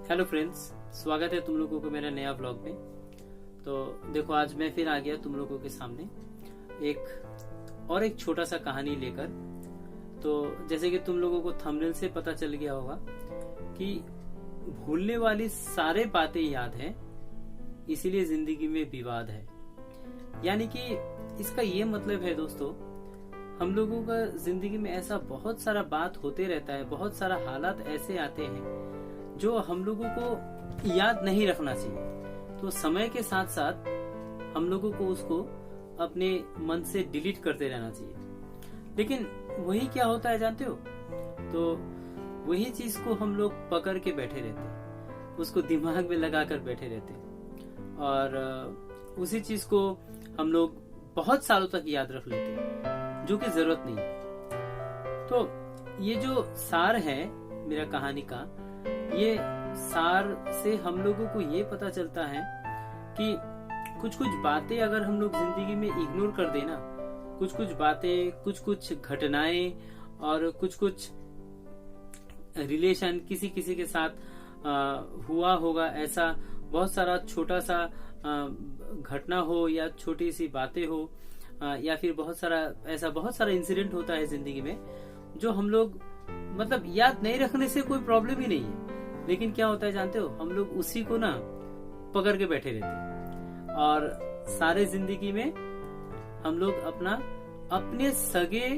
Hello friends, स्वागत है तुम लोगों को मेरा नया व्लॉग में। तो देखो, आज मैं फिर आ गया तुम लोगों के सामने एक छोटा सा कहानी लेकर। तो जैसे कि तुम लोगों को थंबनेल से पता चल गया होगा कि भूलने वाली सारे बातें याद है, इसीलिए जिंदगी में विवाद है। यानी कि इसका ये मतलब है दोस्तों, हम लोगों का जिंदगी में ऐसा बहुत सारा बात होते रहता है, बहुत सारा हालात ऐसे आते हैं जो हम लोगों को याद नहीं रखना चाहिए। तो समय के साथ साथ हम लोगों को उसको अपने मन से डिलीट करते रहना चाहिए। लेकिन वही क्या होता है जानते हो, तो वही चीज को हम लोग पकड़ के बैठे रहते हैं, उसको दिमाग में लगा कर बैठे रहते हैं और उसी चीज को हम लोग बहुत सालों तक याद रख लेते हैं, जो कि जरूरत नहीं है। तो ये जो सार है मेरा कहानी का, ये सार से हम लोगों को ये पता चलता है कि कुछ कुछ बातें अगर हम लोग जिंदगी में इग्नोर कर देना, कुछ कुछ बातें, कुछ कुछ घटनाएं और कुछ कुछ रिलेशन किसी किसी के साथ हुआ होगा, ऐसा बहुत सारा छोटा सा घटना हो या छोटी सी बातें हो या फिर बहुत सारा इंसिडेंट होता है जिंदगी में, जो हम लोग मतलब याद नहीं रखने से कोई प्रॉब्लम ही नहीं है। लेकिन क्या होता है जानते हो, हम लोग उसी को ना पकड़ के बैठे रहते हैं और सारे जिंदगी में हम लोग अपने सगे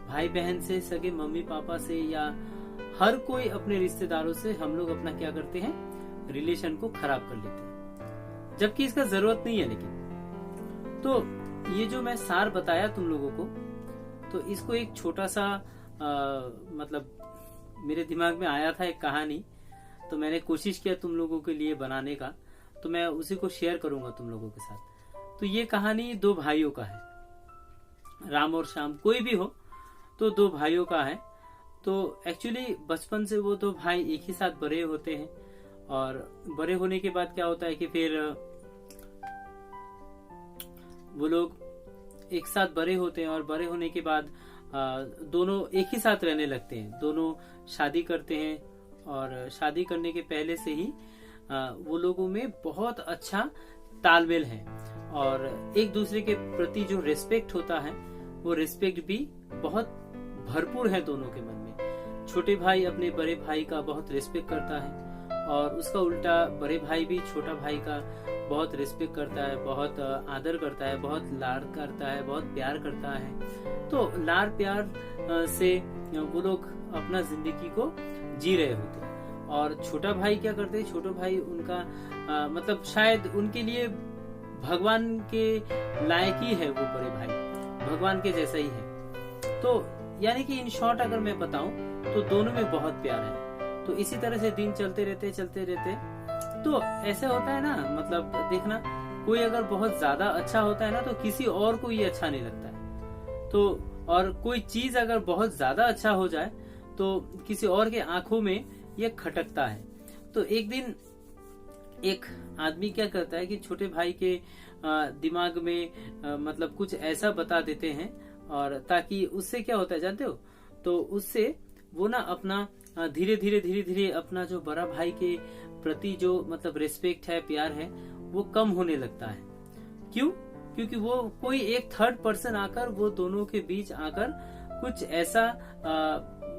भाई बहन से, सगे मम्मी पापा से या हर कोई अपने रिश्तेदारों से हम लोग अपना क्या करते हैं, रिलेशन को खराब कर लेते हैं, जबकि इसका जरूरत नहीं है। लेकिन तो ये जो मैं सार बताया तुम लोगों को, तो इसको एक छोटा सा मतलब मेरे दिमाग में आया था एक कहानी, तो मैंने कोशिश किया तुम लोगों के लिए बनाने का, तो मैं उसी को शेयर करूंगा तुम लोगों के साथ। तो ये कहानी दो भाइयों का है, राम और श्याम, कोई भी हो तो दो भाइयों का है। तो एक्चुअली बचपन से वो दो भाई एक ही साथ बड़े होते हैं और बड़े होने के बाद क्या होता है कि फिर वो लोग एक साथ बड़े होते हैं और बड़े होने के बाद दोनों एक ही साथ रहने लगते हैं, दोनों शादी करते हैं और शादी करने के पहले से ही वो लोगों में बहुत अच्छा तालमेल है और एक दूसरे के प्रति जो रिस्पेक्ट होता है, वो रिस्पेक्ट भी बहुत भरपूर है दोनों के मन में। छोटे भाई अपने बड़े भाई का बहुत रिस्पेक्ट करता है और उसका उल्टा बड़े भाई भी छोटा भाई का बहुत रिस्पेक्ट करता है, बहुत आदर करता है, बहुत लाड करता है, बहुत प्यार करता है। तो लाड प्यार से वो लोग अपना जिंदगी को जी रहे होते हैं। और छोटा भाई क्या करते हैं, छोटा भाई उनका मतलब शायद उनके लिए भगवान के लायक ही है, वो बड़े भाई भगवान के जैसा ही है। तो यानी कि इन शॉर्ट अगर मैं बताऊं तो दोनों में बहुत प्यार है। तो इसी तरह से दिन चलते रहते। तो ऐसे होता है ना, मतलब देखना, कोई अगर बहुत ज्यादा अच्छा होता है ना, तो किसी और को ये अच्छा नहीं लगता है। तो और कोई चीज अगर बहुत ज्यादा अच्छा हो जाए तो किसी और के आंखों में ये खटकता है। तो एक दिन एक आदमी क्या करता है कि छोटे भाई के दिमाग में मतलब कुछ ऐसा बता देते हैं, और ताकि उससे क्या होता है जानते हो, तो उससे वो ना अपना धीरे धीरे अपना जो बड़ा भाई के प्रति जो मतलब रिस्पेक्ट है, प्यार है, वो कम होने लगता है। क्यों? क्योंकि वो कोई एक थर्ड पर्सन आकर वो दोनों के बीच आकर कुछ ऐसा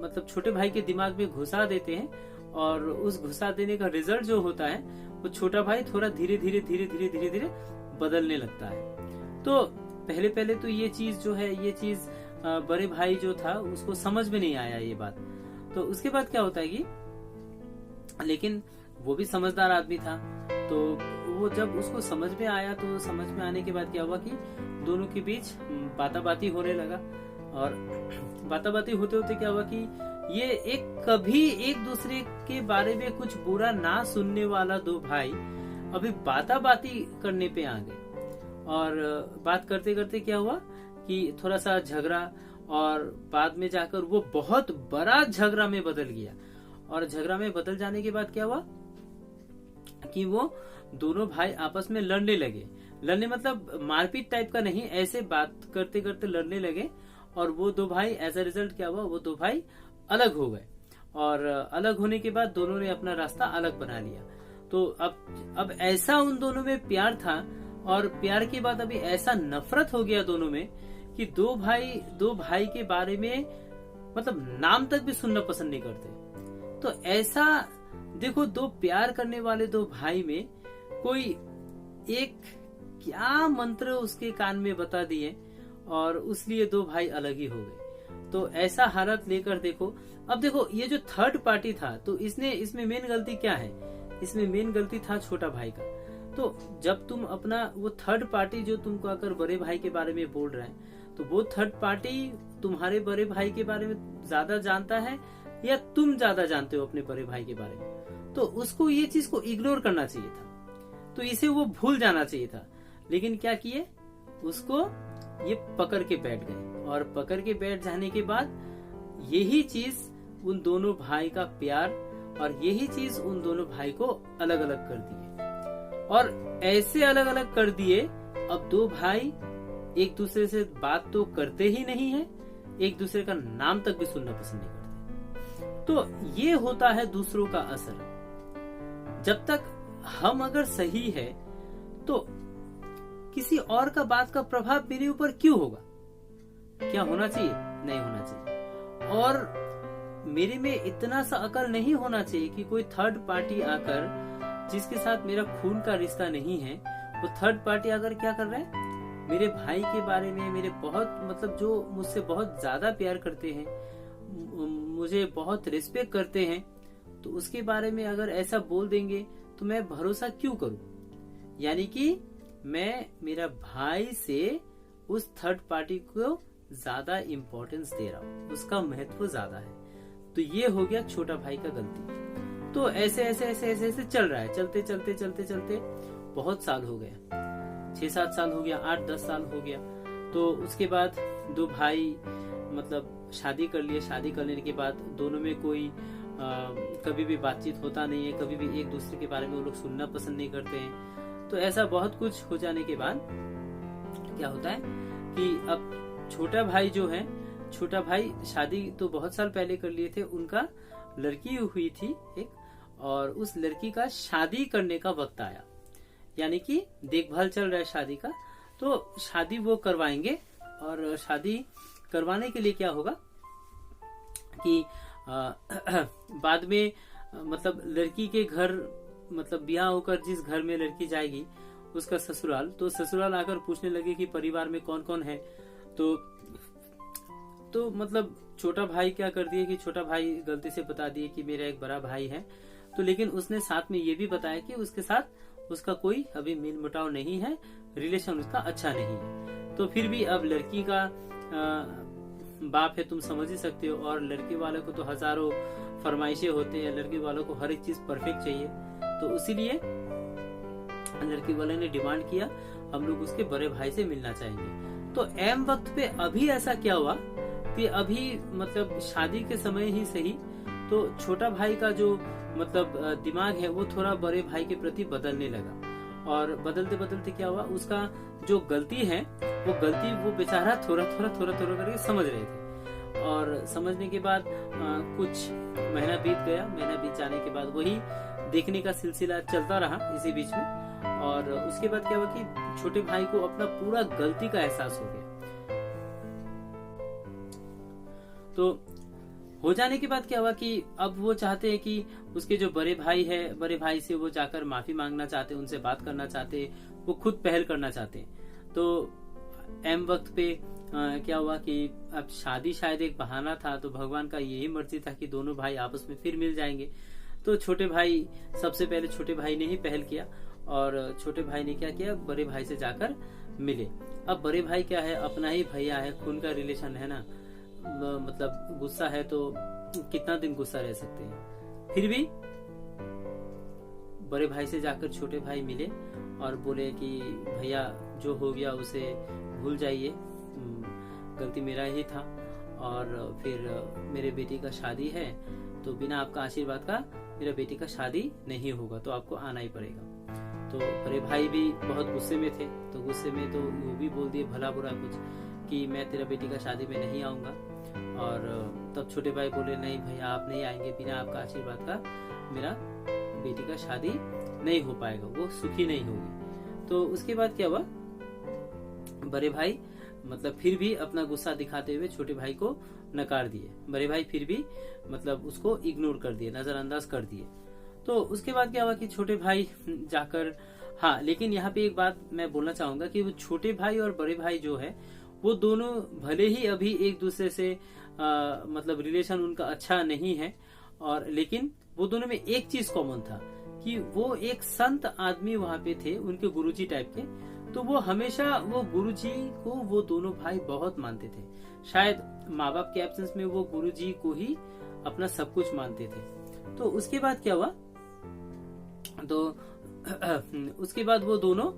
मतलब छोटे भाई के दिमाग में घुसा देते हैं और उस घुसा देने का रिजल्ट जो होता है, वो छोटा भाई थोड़ा धीरे धीरे बदलने लगता है। तो पहले तो ये चीज जो है, ये चीज बड़े भाई जो था उसको समझ में नहीं आया ये बात। तो उसके बाद क्या होता है कि लेकिन वो भी समझदार आदमी था, तो वो जब उसको समझ में आया, तो समझ में आने के बाद क्या हुआ कि दोनों के बीच बाताबाती होने लगा। और बाताबाती होते होते क्या हुआ कि ये कभी एक दूसरे के बारे में कुछ बुरा ना सुनने वाला दो भाई अभी बाताबाती करने पे आ गए। और बात करते करते क्या हुआ कि थोड़ा सा झगड़ा, और बाद में जाकर वो बहुत बड़ा झगड़ा में बदल गया। और झगड़ा में बदल जाने के बाद क्या हुआ कि वो दोनों भाई आपस में लड़ने लगे। लड़ने मतलब मारपीट टाइप का नहीं, ऐसे बात करते करते लड़ने लगे। और वो दो भाई एज अ रिजल्ट क्या हुआ, वो दो भाई अलग हो गए। और अलग होने के बाद दोनों ने अपना रास्ता अलग बना लिया। तो अब ऐसा उन दोनों में प्यार था, और प्यार के बाद अभी ऐसा नफरत हो गया दोनों में कि दो भाई के बारे में मतलब नाम तक भी सुनना पसंद नहीं करते। तो ऐसा देखो, दो प्यार करने वाले दो भाई में कोई एक क्या मंत्र उसके कान में बता दिए और उसलिए दो भाई अलग ही हो गए। तो ऐसा हालत लेकर देखो, अब देखो ये जो थर्ड पार्टी था, तो इसमें मेन गलती क्या है? इसमें मेन गलती था छोटा भाई का। तो जब तुम अपना वो थर्ड पार्टी जो तुमको आकर बड़े भाई के बारे में बोल रहा है, तो वो थर्ड पार्टी तुम्हारे बड़े भाई के बारे में ज्यादा जानता है या तुम ज्यादा जानते हो अपने बड़े भाई के बारे में? तो उसको ये चीज को इग्नोर करना चाहिए था, तो इसे वो भूल जाना चाहिए था। लेकिन क्या किए, उसको ये पकड़ के बैठ गए, और पकड़ के बैठ जाने के बाद यही चीज उन दोनों भाई का प्यार और यही चीज उन दोनों भाई को अलग अलग कर दिए। और ऐसे अलग अलग कर दिए, अब दो भाई एक दूसरे से बात तो करते ही नहीं है, एक दूसरे का नाम तक भी सुनना पसंद नहीं करते। तो ये होता है दूसरों का असर। जब तक हम अगर सही है तो किसी और का बात का प्रभाव मेरे ऊपर क्यों होगा? क्या होना चाहिए? नहीं होना चाहिए। और मेरे में इतना सा अकल नहीं होना चाहिए कि कोई थर्ड पार्टी आकर, जिसके साथ मेरा खून का रिश्ता नहीं है, वो थर्ड पार्टी आकर क्या कर रहा है, मेरे भाई के बारे में, मेरे बहुत मतलब जो मुझसे बहुत ज्यादा प्यार करते हैं, मुझे बहुत रिस्पेक्ट करते हैं, तो उसके बारे में अगर ऐसा बोल देंगे तो मैं भरोसा क्यों करूं? यानी कि मैं मेरा भाई से उस थर्ड पार्टी को ज्यादा इम्पोर्टेंस दे रहा हूँ, उसका महत्व ज्यादा है। तो ये हो गया छोटा भाई का गलती। तो ऐसे ऐसे ऐसे ऐसे ऐसे चल रहा है, चलते चलते चलते चलते बहुत साल हो गया, 6-7 साल हो गया, 8-10 साल हो गया। तो उसके बाद दो भाई मतलब शादी कर लिए। शादी करने के बाद दोनों में कोई कभी भी बातचीत होता नहीं है, कभी भी एक दूसरे के बारे में वो लोग सुनना पसंद नहीं करते हैं। तो ऐसा बहुत कुछ हो जाने के बाद क्या होता है कि अब छोटा भाई जो है, छोटा भाई शादी तो बहुत साल पहले कर लिए थे, उनका लड़की हुई थी एक, और उस लड़की का शादी करने का वक्त आया, यानी कि देखभाल चल रहा है शादी का। तो शादी वो करवाएंगे, और शादी करवाने के लिए क्या होगा कि बाद में मतलब लड़की के घर, मतलब ब्याह होकर जिस घर में लड़की जाएगी उसका ससुराल, तो ससुराल आकर पूछने लगे कि परिवार में कौन कौन है। तो मतलब छोटा भाई क्या कर दिए कि छोटा भाई गलती से बता दिए कि मेरा एक बड़ा भाई है। तो लेकिन उसने साथ में ये भी बताया कि उसके साथ उसका कोई अभी मेल मुटाव नहीं है, रिलेशन उसका अच्छा नहीं है। तो फिर भी अब लड़की का बाप है, तुम समझ ही सकते हो, और लड़के वाले को तो हजारों फरमाइशें होते हैं, लड़के वालों को हर एक चीज परफेक्ट चाहिए। तो इसीलिए लड़के वाले ने डिमांड किया, हम लोग उसके बड़े भाई से मिलना चाहेंगे। तो एम वक्त पे अभी ऐसा क्या हुआ कि अभी मतलब शादी के समय ही सही, तो छोटा भाई का जो मतलब दिमाग है वो थोड़ा बड़े भाई के प्रति बदलने लगा। और बदलते बदलते क्या हुआ, उसका जो गलती है वो गलती वो बेचारा थोड़ा करके समझ रहे थे। और समझने के बाद कुछ महीना बीत गया। महीना बीत जाने के बाद वही देखने का सिलसिला चलता रहा इसी बीच में। और उसके बाद क्या हुआ कि छोटे भाई को अपना पूरा गलती का एहसास हो गया। तो हो जाने के बाद क्या हुआ कि अब वो चाहते हैं कि उसके जो बड़े भाई है, बड़े भाई से वो जाकर माफी मांगना चाहते, उनसे बात करना चाहते, वो खुद पहल करना चाहते। तो एम वक्त पे क्या हुआ कि अब शादी शायद एक बहाना था, तो भगवान का यही मर्जी था कि दोनों भाई आपस में फिर मिल जाएंगे। तो छोटे भाई, सबसे पहले छोटे भाई ने ही पहल किया, और छोटे भाई ने क्या किया, बड़े भाई से जाकर मिले। अब बड़े भाई क्या है, अपना ही भैया है, खून का रिलेशन है ना, मतलब गुस्सा है तो कितना दिन गुस्सा रह सकते हैं। फिर भी बड़े भाई से जाकर छोटे भाई मिले और बोले कि भैया जो हो गया उसे भूल जाइए, गलती मेरा ही था, और फिर मेरे बेटी का शादी है, तो बिना आपका आशीर्वाद का मेरा बेटी का शादी नहीं होगा, तो आपको आना ही पड़ेगा। तो बड़े भाई भी बहुत गुस्से में थे, तो गुस्से में तो वो भी बोल दिए भला बुरा कुछ कि मैं तेरा बेटी का शादी में नहीं आऊंगा। और तब छोटे भाई बोले नहीं भैया आप नहीं आएंगे, बिना आपका आशीर्वाद का मेरा बेटी का शादी नहीं हो पाएगा, वो सुखी नहीं होगी। तो उसके बाद क्या हुआ, बड़े भाई मतलब फिर भी अपना गुस्सा दिखाते हुए छोटे भाई को नकार दिए। बड़े भाई फिर भी मतलब उसको इग्नोर कर दिए, नजरअंदाज कर दिए। तो उसके बाद क्या हुआ कि छोटे भाई जाकर, हाँ लेकिन यहाँ पे एक बात मैं बोलना चाहूंगा कि वो छोटे भाई और बड़े भाई जो है वो दोनों भले ही अभी एक दूसरे से मतलब रिलेशन उनका अच्छा नहीं है, और लेकिन वो दोनों में एक चीज कॉमन था कि वो एक संत आदमी वहां पे थे, उनके गुरुजी टाइप के। तो वो हमेशा वो गुरुजी को वो दोनों भाई बहुत मानते थे। शायद माँ बाप के एब्सेंस में वो गुरुजी को ही अपना सब कुछ मानते थे। तो उसके बाद क्या हुआ, तो उसके बाद वो दोनों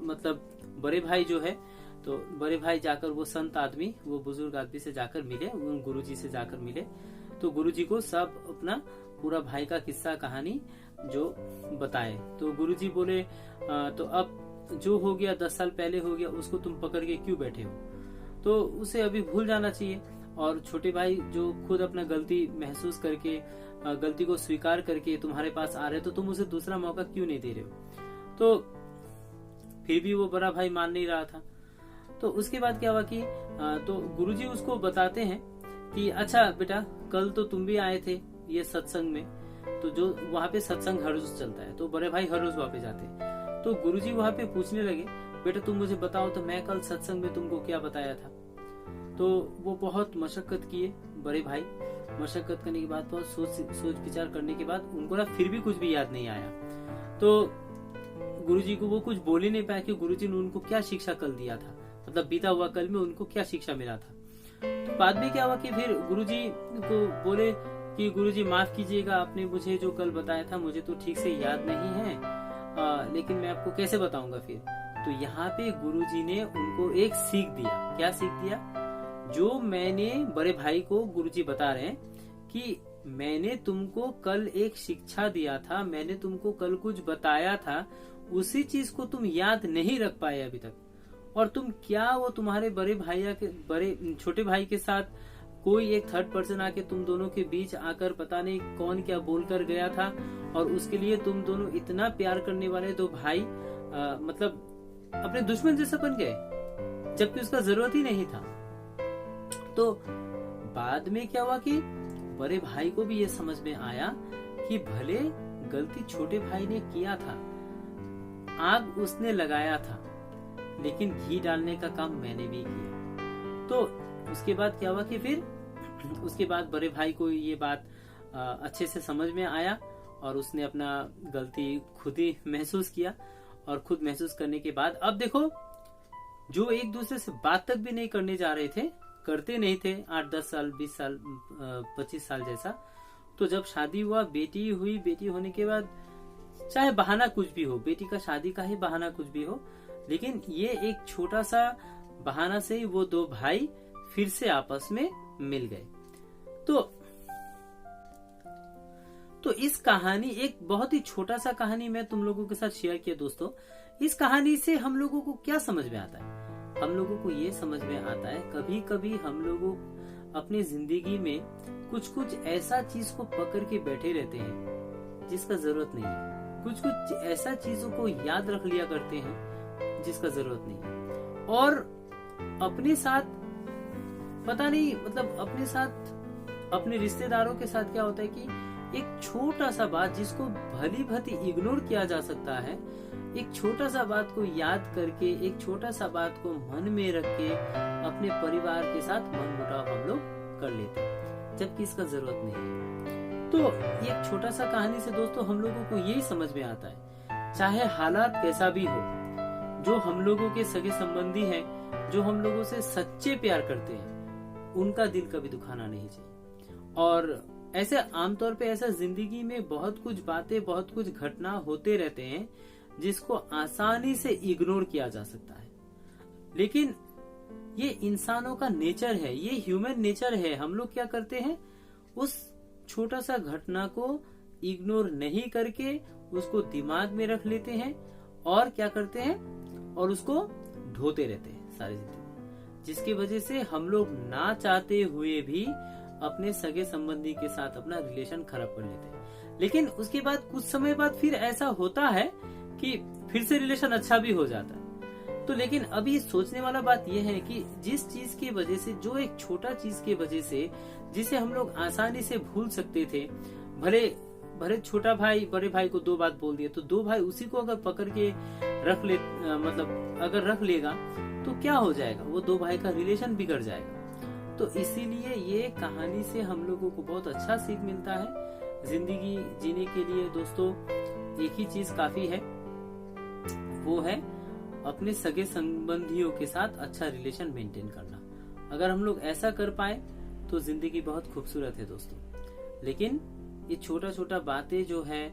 मतलब बड़े भाई जो है, तो बड़े भाई जाकर वो संत आदमी, वो बुजुर्ग आदमी से जाकर मिले, उन गुरुजी से जाकर मिले। तो गुरुजी को सब अपना पूरा भाई का किस्सा कहानी जो बताए। तो गुरुजी बोले तो अब जो हो गया 10 साल पहले हो गया, उसको तुम पकड़ के क्यों बैठे हो, तो उसे अभी भूल जाना चाहिए। और छोटे भाई जो खुद अपना गलती महसूस करके, गलती को स्वीकार करके तुम्हारे पास आ रहे, तो तुम उसे दूसरा मौका क्यों नहीं दे रहे हो। तो फिर भी वो बड़ा भाई मान नहीं रहा था। तो उसके बाद क्या हुआ कि तो गुरुजी उसको बताते हैं कि अच्छा बेटा, कल तो तुम भी आए थे ये सत्संग में, तो जो वहाँ पे सत्संग हर रोज चलता है, तो बड़े भाई हर रोज वहाँ पे जाते हैं। तो गुरुजी वहाँ पे पूछने लगे, बेटा तुम मुझे बताओ तो मैं कल सत्संग में तुमको क्या बताया था। तो वो बहुत मशक्कत किए बड़े भाई, मशक्कत करने के बाद, बहुत सोच विचार करने के बाद उनको ना फिर भी कुछ भी याद नहीं आया। तो गुरुजी को वो कुछ बोल ही नहीं पाया कि गुरुजी ने उनको क्या शिक्षा कल दिया था, मतलब बीता हुआ कल में उनको क्या शिक्षा मिला था। तो बाद में क्या हुआ कि फिर गुरुजी को बोले कि गुरुजी माफ कीजिएगा, आपने मुझे जो कल बताया था मुझे तो ठीक से याद नहीं है, लेकिन मैं आपको कैसे बताऊंगा फिर। तो यहाँ पे गुरुजी ने उनको एक सीख दिया। क्या सीख दिया, जो मैंने बड़े भाई को गुरुजी बता रहे हैं कि मैंने तुमको कल एक शिक्षा दिया था, मैंने तुमको कल कुछ बताया था, उसी चीज को तुम याद नहीं रख पाए अभी तक, और तुम क्या वो तुम्हारे बड़े छोटे भाई के साथ कोई एक थर्ड पर्सन आके तुम दोनों के बीच आकर पता नहीं कौन क्या बोलकर गया था, और उसके लिए तुम दोनों इतना प्यार करने वाले दो भाई मतलब अपने दुश्मन जैसा बन गए, जबकि उसका जरूरत ही नहीं था। तो बाद में क्या हुआ कि बड़े भाई को भी ये समझ में आया कि भले गलती छोटे भाई ने किया था, आग उसने लगाया था, लेकिन घी डालने का काम मैंने भी किया। तो उसके बाद क्या हुआ कि फिर उसके बाद बड़े भाई को ये बात अच्छे से समझ में आया, और उसने अपना गलती खुद ही महसूस किया। और खुद महसूस करने के बाद अब देखो, जो एक दूसरे से बात तक भी नहीं करने जा रहे थे, करते नहीं थे 8-10 साल 20 साल 25 साल जैसा, तो जब शादी हुआ, बेटी हुई, बेटी होने के बाद चाहे बहाना कुछ भी हो, बेटी का शादी का ही बहाना कुछ भी हो, लेकिन ये एक छोटा सा बहाना से ही वो दो भाई फिर से आपस में मिल गए। तो इस कहानी, एक बहुत ही छोटा सा कहानी मैं तुम लोगों के साथ शेयर किया दोस्तों। इस कहानी से हम लोगों को क्या समझ में आता है, हम लोगों को ये समझ में आता है कभी कभी हम लोगों अपनी जिंदगी में कुछ ऐसा चीज को पकड़ के बैठे रहते हैं जिसका जरूरत नहीं है, कुछ ऐसा चीजों को याद रख लिया करते हैं जिसका जरूरत नहीं है, और अपने साथ पता नहीं, मतलब अपने साथ, अपने रिश्तेदारों के साथ क्या होता है कि एक छोटा सा बात जिसको भली भांति इग्नोर किया जा सकता है, एक छोटा सा बात को याद करके, एक छोटा सा बात को मन में रख के अपने परिवार के साथ मनमुटाव हम लोग कर लेते हैं, जबकि इसका जरूरत नहीं है। तो एक छोटा सा कहानी से दोस्तों हम लोगों को यही समझ में आता है, चाहे हालात कैसा भी हो, जो हम लोगों के सगे संबंधी हैं, जो हम लोगों से सच्चे प्यार करते हैं, उनका दिल कभी दुखाना नहीं चाहिए। और ऐसे आमतौर पे ऐसा जिंदगी में बहुत कुछ बातें, बहुत कुछ घटना होते रहते हैं जिसको आसानी से इग्नोर किया जा सकता है, लेकिन ये इंसानों का नेचर है, ये ह्यूमन नेचर है। हम लोग क्या करते हैं, उस छोटा सा घटना को इग्नोर नहीं करके उसको दिमाग में रख लेते हैं, और क्या करते हैं, और उसको ढोते रहते हैं सारी जिंदगी। जिसकी वजह से हम लोग ना चाहते हुए भी अपने सगे संबंधी के साथ अपना रिलेशन खराब कर लेते हैं। लेकिन उसके बाद कुछ समय बाद फिर ऐसा होता है कि फिर से रिलेशन अच्छा भी हो जाता है। तो लेकिन अभी सोचने वाला बात यह है कि जिस चीज की वजह से, जो एक छोटा चीज की वजह से जिसे हम लोग आसानी से भूल सकते थे, भले छोटा भाई बड़े भाई को 2 बात बोल दिया, तो 2 भाई उसी को अगर पकड़ के रख ले, मतलब अगर रख लेगा तो क्या हो जाएगा, वो 2 भाई का रिलेशन बिगड़ जाएगा। तो इसीलिए ये कहानी से हम लोगों को बहुत अच्छा सीख मिलता है। जिंदगी जीने के लिए दोस्तों एक ही चीज काफी है, वो है अपने सगे संबंधियों के साथ अच्छा रिलेशन मेंटेन करना। अगर हम लोग ऐसा कर पाए तो जिंदगी बहुत खूबसूरत है दोस्तों। लेकिन ये छोटा छोटा बातें जो है,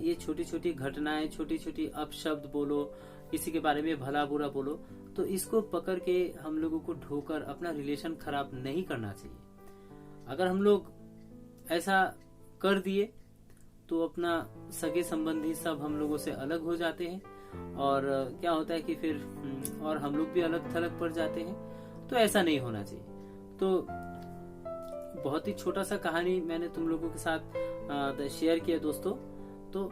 ये छोटी छोटी घटनाएं, छोटी छोटी अपशब्द बोलो, किसी के बारे में भला बुरा बोलो, तो इसको पकड़ के हम लोगों को ढोकर अपना रिलेशन खराब नहीं करना चाहिए। अगर हम लोग ऐसा कर दिए तो अपना सगे संबंधी सब हम लोगों से अलग हो जाते हैं, और क्या होता है कि फिर और हम लोग भी अलग थलग पड़ जाते हैं। तो ऐसा नहीं होना चाहिए। तो बहुत ही छोटा सा कहानी मैंने तुम लोगों के साथ शेयर किया दोस्तों। तो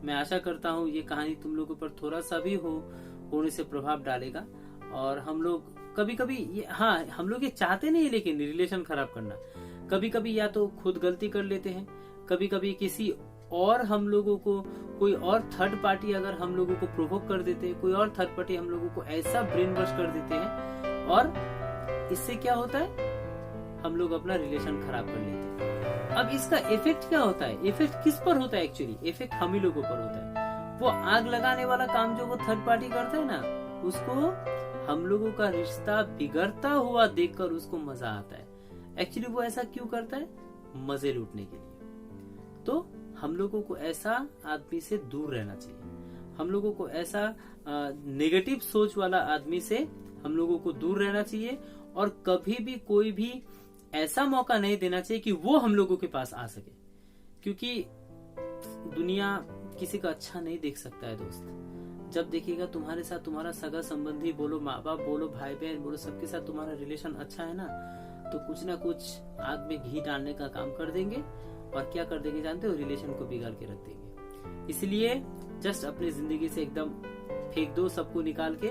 मैं आशा करता हूँ ये कहानी तुम लोगों पर थोड़ा सा भी होने से प्रभाव डालेगा। और हम लोग कभी कभी हम लोग ये चाहते नहीं, लेकिन रिलेशन खराब करना कभी कभी या तो खुद गलती कर लेते हैं, कभी कभी किसी और हम लोगों को, कोई और थर्ड पार्टी अगर हम लोगों को प्रोवोक कर देते हैं, कोई और थर्ड पार्टी हम लोगों को ऐसा ब्रेन वॉश कर देते हैं, और इससे क्या होता है, हम लोग अपना रिलेशन खराब कर लेते हैं। अब इसका इफेक्ट क्या होता है, इफेक्ट किस पर होता है, एक्चुअली इफेक्ट हम ही लोगों पर होता है। वो आग लगाने वाला काम जो वो थर्ड पार्टी करता है ना, उसको हम लोगों का रिश्ता बिगड़ता हुआ देखकर उसको मजा आता है। एक्चुअली वो ऐसा क्यों करता है, मजे लूटने के लिए। तो हम लोगों को ऐसा आदमी से दूर रहना चाहिए। हम लोगों को ऐसा नेगेटिव सोच वाला आदमी से हम लोगों को दूर रहना चाहिए, और कभी भी कोई भी ऐसा मौका नहीं देना चाहिए कि वो हम लोगों के पास आ सके। क्योंकि दुनिया किसी का अच्छा नहीं देख सकता है दोस्त। जब देखिएगा तुम्हारे साथ तुम्हारा सगा संबंधी बोलो, माँ बाप बोलो, भाई बहन बोलो, सबके साथ तुम्हारा रिलेशन अच्छा है ना, तो कुछ ना कुछ आग में घी डालने का काम कर देंगे। और क्या कर देंगे जानते हो, रिलेशन को बिगाड़ के रख देंगे। इसलिए जस्ट अपनी जिंदगी से एकदम फेंक दो सबको निकाल के,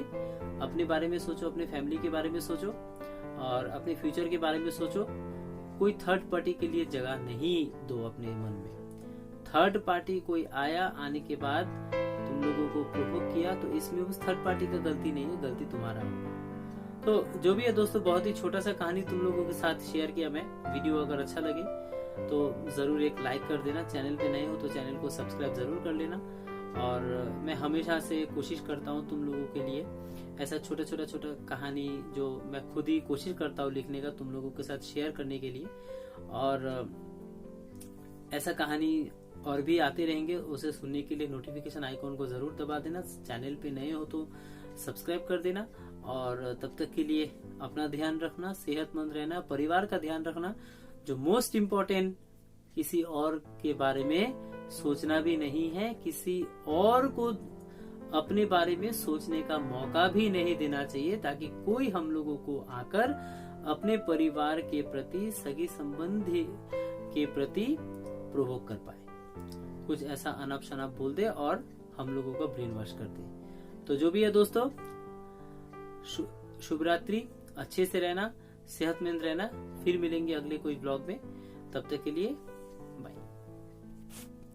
अपने बारे में सोचो, अपने फैमिली के बारे में सोचो, और अपने फ्यूचर के बारे में सोचो। कोई थर्ड पार्टी के लिए जगह नहीं दो अपने मन में। थर्ड पार्टी कोई आया, आने के बाद तुम लोगों को प्रोवोक किया, तो इसमें उस थर्ड पार्टी का गलती नहीं है, गलती तुम्हारा होगा। तो जो भी है दोस्तों, बहुत ही छोटा सा कहानी तुम लोगों के साथ शेयर किया मैं। वीडियो अगर अच्छा लगे तो जरूर एक लाइक कर देना। चैनल पे नए हो तो चैनल को सब्सक्राइब जरूर कर लेना। और मैं हमेशा से कोशिश करता हूँ तुम लोगों के लिए ऐसा छोटा कहानी जो मैं खुद ही कोशिश करता हूँ लिखने का, तुम लोगों के साथ शेयर करने के लिए। और ऐसा कहानी और भी आते रहेंगे, उसे सुनने के लिए नोटिफिकेशन आइकॉन को जरूर दबा देना। चैनल पे नए हो तो सब्सक्राइब कर देना। और तब तक के लिए अपना ध्यान रखना, सेहतमंद रहना, परिवार का ध्यान रखना। जो मोस्ट इम्पोर्टेंट, किसी और के बारे में सोचना भी नहीं है, किसी और को अपने बारे में सोचने का मौका भी नहीं देना चाहिए, ताकि कोई हम लोगों को आकर अपने परिवार के प्रति, सगी संबंधी के प्रति प्रोवोक कर पाए, कुछ ऐसा अनप शनप बोल दे और हम लोगों को ब्रेन वॉश कर दे। तो जो भी है दोस्तों, शुभ रात्रि, अच्छे से रहना, सेहतमंद रहना। फिर मिलेंगे अगले कोई ब्लॉग में। तब तक के लिए